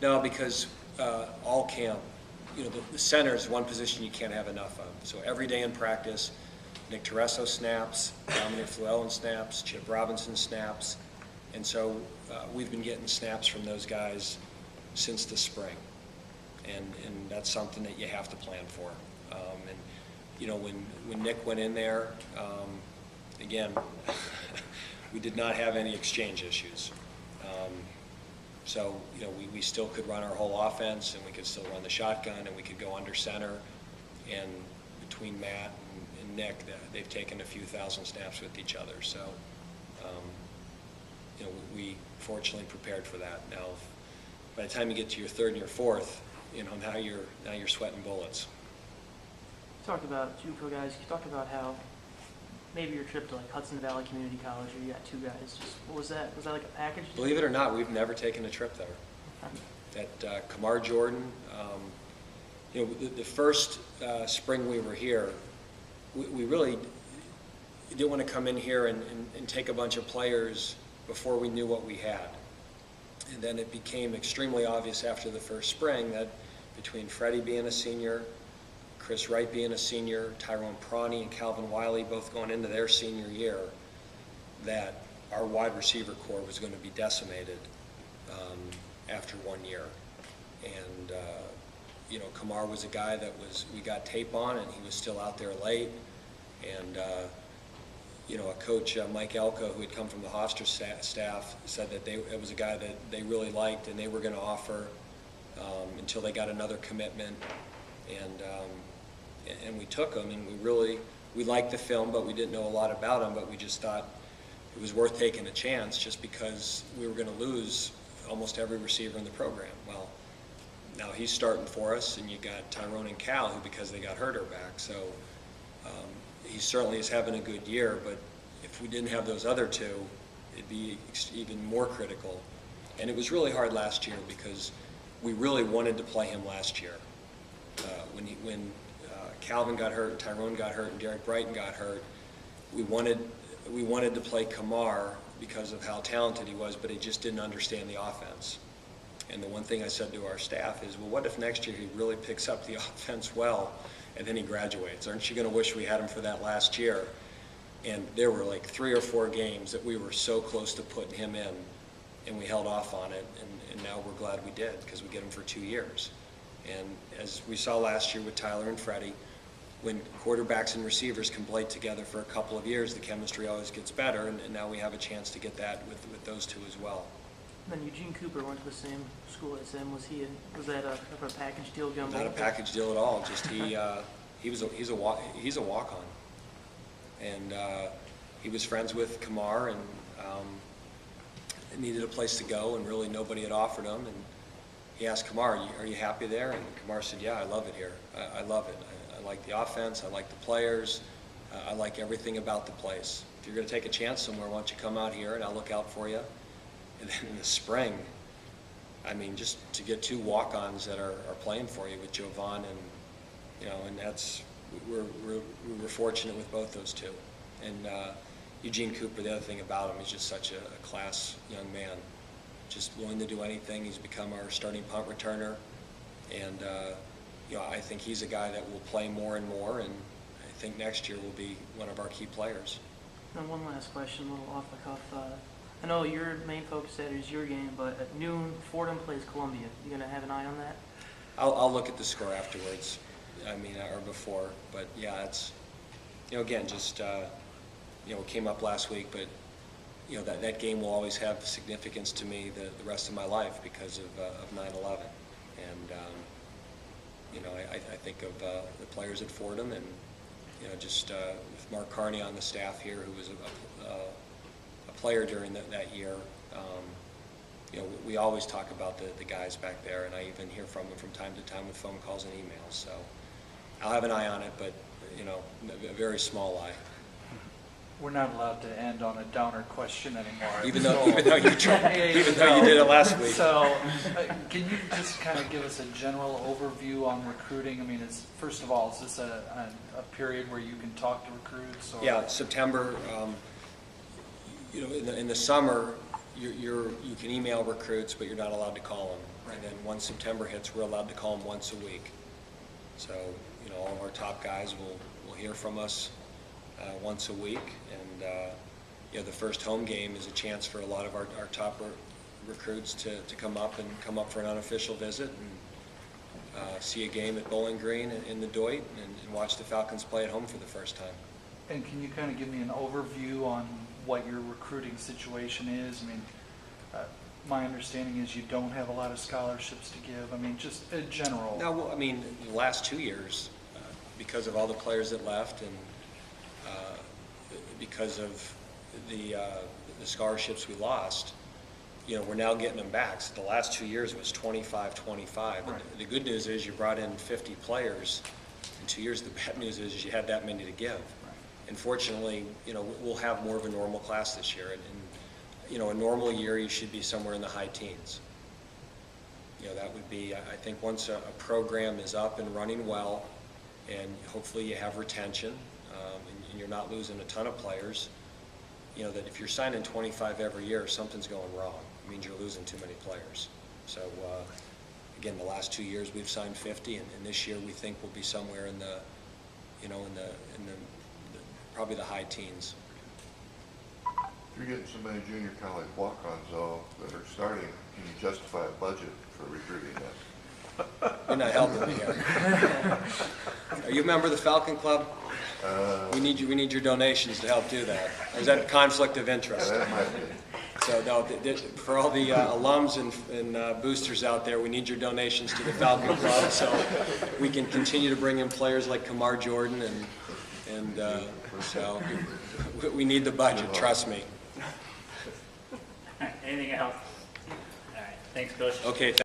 No, because all camp, the center is one position you can't have enough of. So every day in practice, Nick Tereso snaps, Dominic Fluellen snaps, Chip Robinson snaps, and so we've been getting snaps from those guys since the spring, and that's something that you have to plan for. When Nick went in there, again, we did not have any exchange issues. So, we still could run our whole offense, and we could still run the shotgun, and we could go under center. And between Matt and Nick, they've taken a few thousand snaps with each other. So, we fortunately prepared for that. Now, by the time you get to your third and your fourth, now you're sweating bullets. You talked about JUCO guys. You talked about how maybe your trip to like Hudson Valley Community College, or you got two guys. Just what was that? Was that like a package? Believe it or not, we've never taken a trip there. That Kamar Jordan, the first spring we were here, we really didn't want to come in here and take a bunch of players before we knew what we had. And then it became extremely obvious after the first spring that between Freddie being a senior, Chris Wright being a senior, Tyrone Prawny and Calvin Wiley both going into their senior year, that our wide receiver core was going to be decimated after 1 year. And Kamar was a guy that we got tape on, and he was still out there late. And a coach, Mike Elko, who had come from the Hofstra staff, said that it was a guy that they really liked and they were going to offer until they got another commitment. And we took him, and we liked the film, but we didn't know a lot about him, but we just thought it was worth taking a chance just because we were going to lose almost every receiver in the program. Well, now he's starting for us, and you got Tyrone and Cal, who, because they got hurt, are back. So he certainly is having a good year, but if we didn't have those other two, it'd be even more critical. And it was really hard last year because we really wanted to play him last year. When Calvin got hurt, and Tyrone got hurt, and Derek Brighton got hurt, we wanted to play Kamar because of how talented he was, but he just didn't understand the offense. And the one thing I said to our staff is, well, what if next year he really picks up the offense well, and then he graduates? Aren't you going to wish we had him for that last year? And there were like 3 or 4 games that we were so close to putting him in, and we held off on it, and now we're glad we did because we get him for 2 years. And as we saw last year with Tyler and Freddie, when quarterbacks and receivers can play together for a couple of years, the chemistry always gets better, and now we have a chance to get that with those two as well. And then Eugene Cooper went to the same school as him. Was that a package deal? Not a package deal at all. Just he's a walk-on, and he was friends with Kamar, and needed a place to go, and really nobody had offered him. And he asked Kamar, "Are you happy there?" And Kamar said, "Yeah, I love it here. I love it. I like the offense. I like the players. I like everything about the place. If you're going to take a chance somewhere, why don't you come out here and I'll look out for you." And then in the spring, I mean, just to get 2 walk-ons that are playing for you with Jovan and that's we're fortunate with both those two. And Eugene Cooper, the other thing about him is just such a class young man, just willing to do anything. He's become our starting punt returner, and I think he's a guy that will play more and more, and I think next year will be one of our key players. And one last question, a little off the cuff. I know your main focus that is your game, but at noon, Fordham plays Columbia. You gonna have an eye on that? I'll look at the score afterwards. I mean, or before, but yeah, it's again just it came up last week, but that game will always have significance to me the rest of my life because of 9/11, and I think of the players at Fordham, and just with Mark Carney on the staff here, who was a player during that year. We always talk about the guys back there, and I even hear from them from time to time with phone calls and emails. So I'll have an eye on it, but a very small eye. We're not allowed to end on a downer question anymore. Even though you did it last week. So, can you just kind of give us a general overview on recruiting? I mean, first of all, is this a period where you can talk to recruits? Or? Yeah, September. In the summer, you can email recruits, but you're not allowed to call them. And then once September hits, we're allowed to call them once a week. So, all of our top guys will hear from us once a week. And, the first home game is a chance for a lot of our top recruits to come up for an unofficial visit and see a game at Bowling Green in the Doit and watch the Falcons play at home for the first time. And can you kind of give me an overview on what your recruiting situation is? I mean, my understanding is you don't have a lot of scholarships to give. I mean, just a general. No, well, I mean, the last 2 years, because of all the players that left and because of the scholarships we lost, we're now getting them back. So the last 2 years it was 25-25. Right. And the good news is you brought in 50 players in 2 years. The bad news is you had that many to give. And fortunately, we'll have more of a normal class this year. And a normal year, you should be somewhere in the high teens. That would be, I think, once a program is up and running well, and hopefully you have retention, and you're not losing a ton of players, that if you're signing 25 every year, something's going wrong. It means you're losing too many players. So, again, the last 2 years we've signed 50, and this year we think we'll be somewhere in the, probably the high teens. You're getting so many junior college walk-ons though that are starting. Can you justify a budget for recruiting that? You're not helping me here. Are you a member of the Falcon Club? We need your donations to help do that. Or is that a conflict of interest? That might be. So no, for all the alums and boosters out there, we need your donations to the Falcon Club so we can continue to bring in players like Kamar Jordan and so we need the budget, trust me. Anything else? All right, thanks, Coach. Okay.